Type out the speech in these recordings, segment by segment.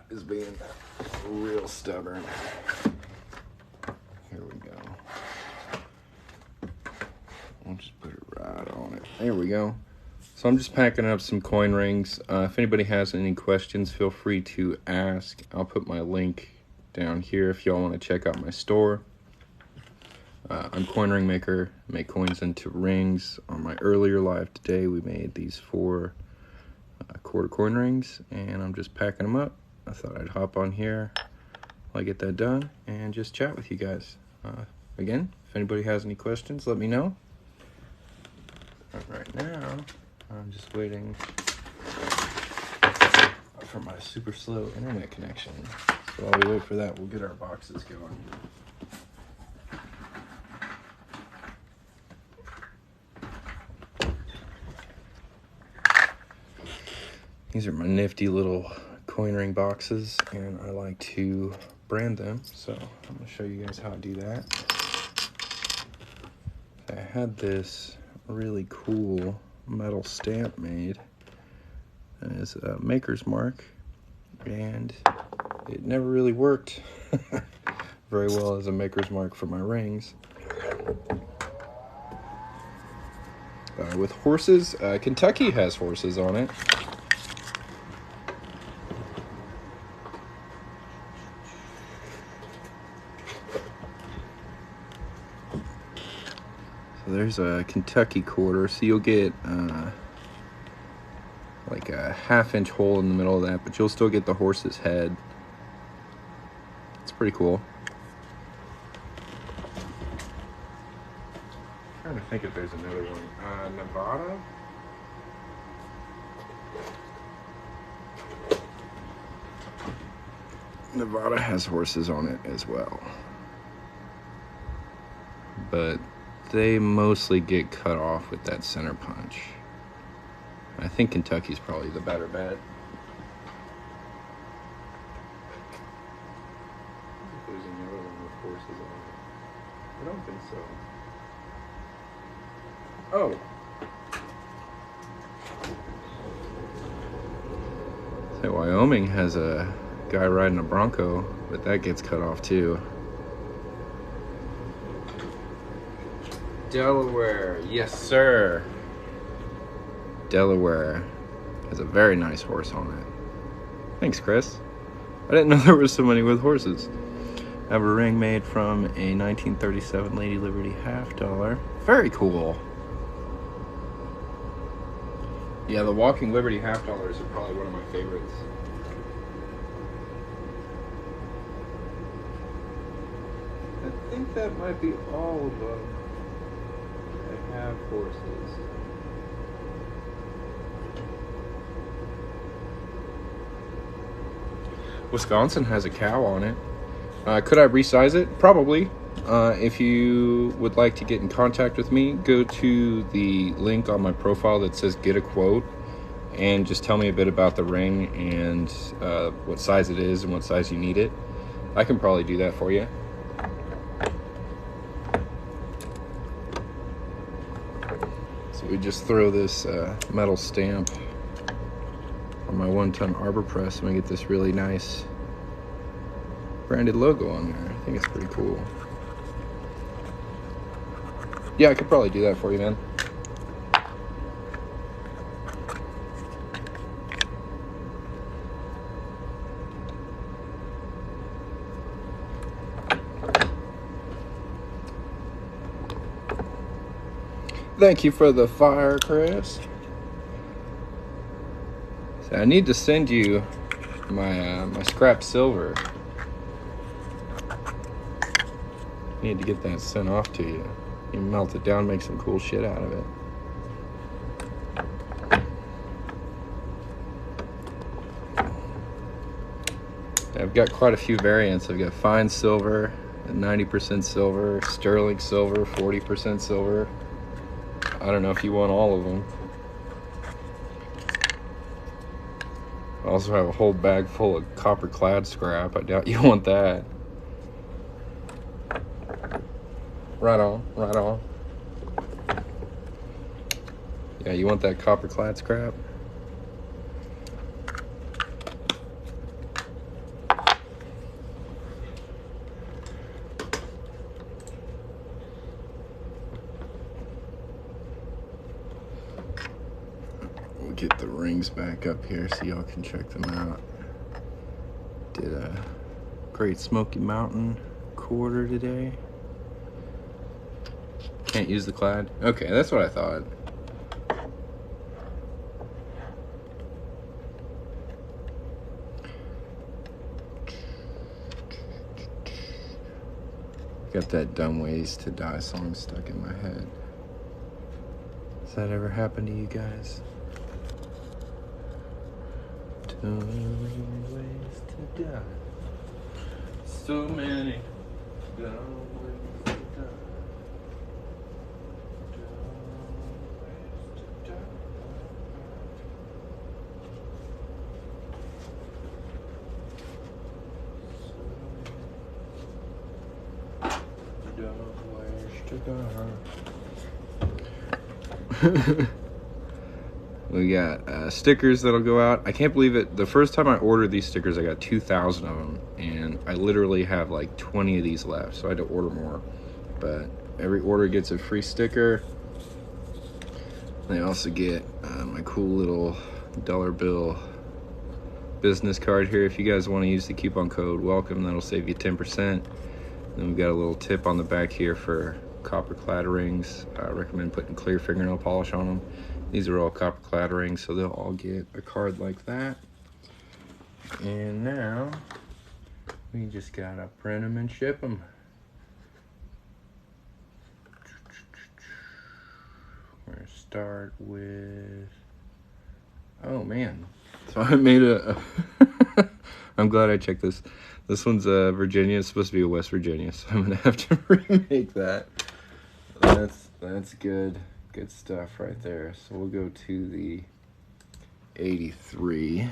is being real stubborn. Here we go. I'll just put it right on it. There we go. So I'm just packing up some coin rings. If anybody has any questions, feel free to ask. I'll put my link down here if y'all want to check out my store. I'm coin ring maker. I make coins into rings. On my earlier live today, we made these 4 quarter coin rings, and I'm just packing them up. I thought I'd hop on here while I get that done and just chat with you guys. Again, if anybody has any questions, let me know. Right now, I'm just waiting for my super slow internet connection. So while we wait for that, we'll get our boxes going. These are my nifty little coin ring boxes, and I like to brand them. So I'm going to show you guys how I do that. I had this really cool metal stamp made as a maker's mark, and it never really worked very well as a maker's mark for my rings. With horses, Kentucky has horses on it. So there's a Kentucky quarter, so you'll get like a 1/2-inch hole in the middle of that, but you'll still get the horse's head. It's pretty cool. I'm trying to think if there's another one. Nevada? Nevada has horses on it as well, but they mostly get cut off with that center punch. I think Kentucky's probably the better bet. If there's another one with horses on it. I don't think so. Oh. So Wyoming has a guy riding a Bronco, but that gets cut off too. Delaware, yes sir. Delaware has a very nice horse on it. Thanks, Chris. I didn't know there were so many with horses. I have a ring made from a 1937 Lady Liberty $1/2. Very cool. Yeah, the Walking Liberty $1/2 are probably one of my favorites. I think that might be all of them. I have horses. Wisconsin has a cow on it. Could I resize it? Probably. If you would like to get in contact with me, go to the link on my profile that says get a quote and just tell me a bit about the ring and what size it is and what size you need it. I can probably do that for you. So we just throw this metal stamp on my 1-ton arbor press and we get this really nice branded logo on there. I think it's pretty cool. Yeah, I could probably do that for you, man. Thank you for the fire, Chris. So I need to send you my my scrap silver. Need to get that sent off to you. You melt it down, make some cool shit out of it. I've got quite a few variants. I've got fine silver, 90% silver, sterling silver, 40% silver. I don't know if you want all of them. I also have a whole bag full of copper clad scrap. I doubt you want that. Right on, right on. Yeah, you want that copper clad scrap? get the rings back up here so y'all can check them out. Did a Great Smoky Mountain quarter today. Can't use the clad? Okay, that's what I thought. Got that Dumb Ways to Die song stuck in my head. Does that ever happen to you guys? Dumb ways to die. So many dumb ways to die. Dumb ways to die. We got stickers that'll go out. I can't believe it. The first time I ordered these stickers, I got 2,000 of them, and I literally have like 20 of these left, so I had to order more. But every order gets a free sticker. They also get my cool little dollar bill business card here. If you guys want to use the coupon code WELCOME, that'll save you 10%. Then we've got a little tip on the back here for copper clad rings. I recommend putting clear fingernail polish on them. These are all copper clad rings, so they'll all get a card like that. And now we just gotta print them and ship them. We're gonna start with, oh man, so I made a I'm glad I checked this. This one's Virginia. It's supposed to be a West Virginia, so I'm gonna have to remake that. That's good stuff right there. So we'll go to the 83.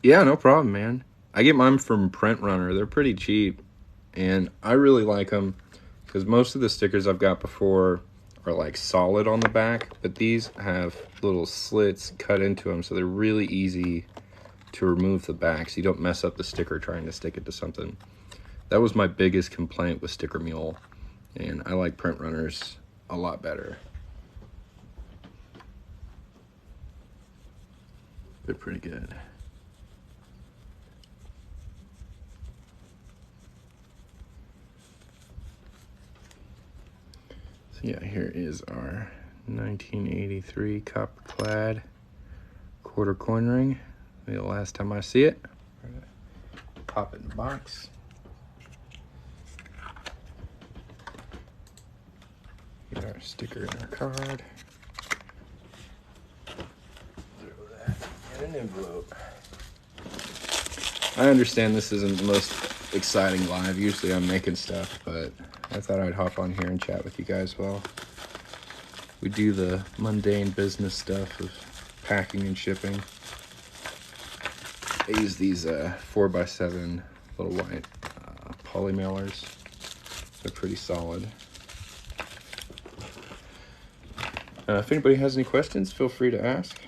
Yeah, no problem, man. I get mine from Print Runner. They're pretty cheap, and I really like them because most of the stickers I've got before are like solid on the back, but these have little slits cut into them, so they're really easy to remove the back so you don't mess up the sticker trying to stick it to something. That was my biggest complaint with Sticker Mule, and I like Print Runners a lot better. They're pretty good. So yeah, here is our 1983 copper clad quarter coin ring. Maybe the last time I see it. Pop it in the box. Get our sticker in our card. Throw that in an envelope. I understand this isn't the most exciting live. Usually I'm making stuff, but I thought I'd hop on here and chat with you guys while we do the mundane business stuff of packing and shipping. I use these 4x7 little white poly mailers. They're pretty solid. If anybody has any questions, feel free to ask.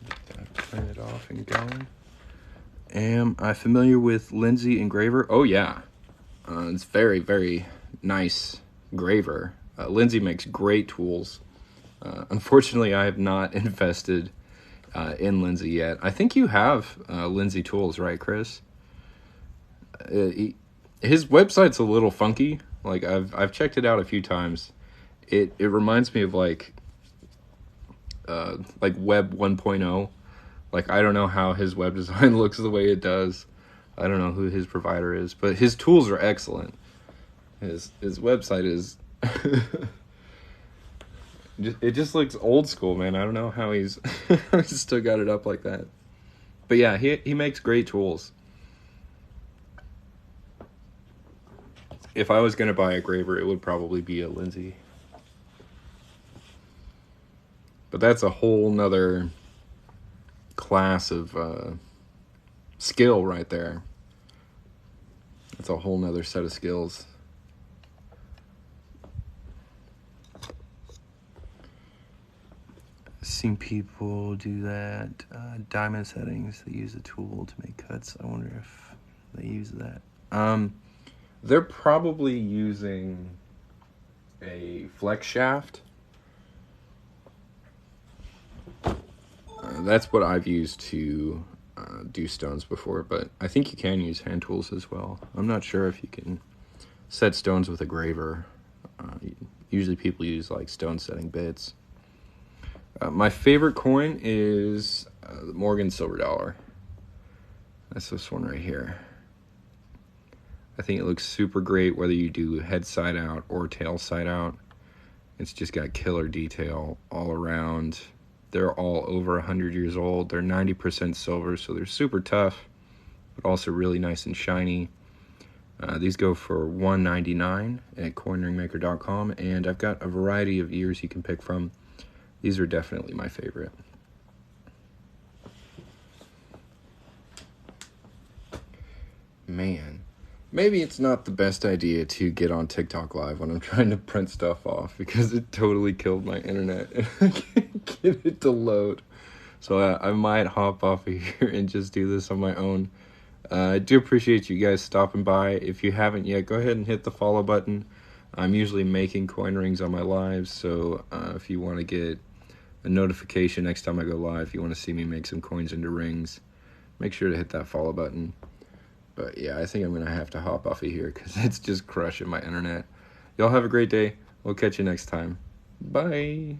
Get that printed off and going. Am I familiar with Lindsay Engraver? Oh yeah, it's very, very nice graver. Lindsay makes great tools. Unfortunately, I have not invested in Lindsay yet. I think you have Lindsay tools, right, Chris? His website's a little funky. Like I've checked it out a few times. It reminds me of like Web 1.0. Like, I don't know how his web design looks the way it does. I don't know who his provider is, but his tools are excellent. His website is it just looks old school, man. I don't know how he's still got it up like that. But yeah, he makes great tools. If I was gonna buy a graver, it would probably be a Lindsay. But that's a whole nother class of skill right there. That's a whole nother set of skills. I've seen people do that. Diamond settings, they use a tool to make cuts. I wonder if they use that. They're probably using a flex shaft. That's what I've used to do stones before, but I think you can use hand tools as well. I'm not sure if you can set stones with a graver. Usually people use like stone setting bits. My favorite coin is the Morgan silver dollar. That's this one right here. I think it looks super great whether you do head side out or tail side out. It's just got killer detail all around. They're all over 100 years old. They're 90% silver, so they're super tough, but also really nice and shiny. These go for $1.99 at coinringmaker.com, and I've got a variety of years you can pick from. These are definitely my favorite. Man, maybe it's not the best idea to get on TikTok Live when I'm trying to print stuff off, because it totally killed my internet and I can't get it to load. So I might hop off of here and just do this on my own. I do appreciate you guys stopping by. If you haven't yet, go ahead and hit the follow button. I'm usually making coin rings on my lives, so if you want to get a notification next time I go live, you want to see me make some coins into rings, make sure to hit that follow button. But yeah, I think I'm going to have to hop off of here because it's just crushing my internet. Y'all have a great day. We'll catch you next time. Bye.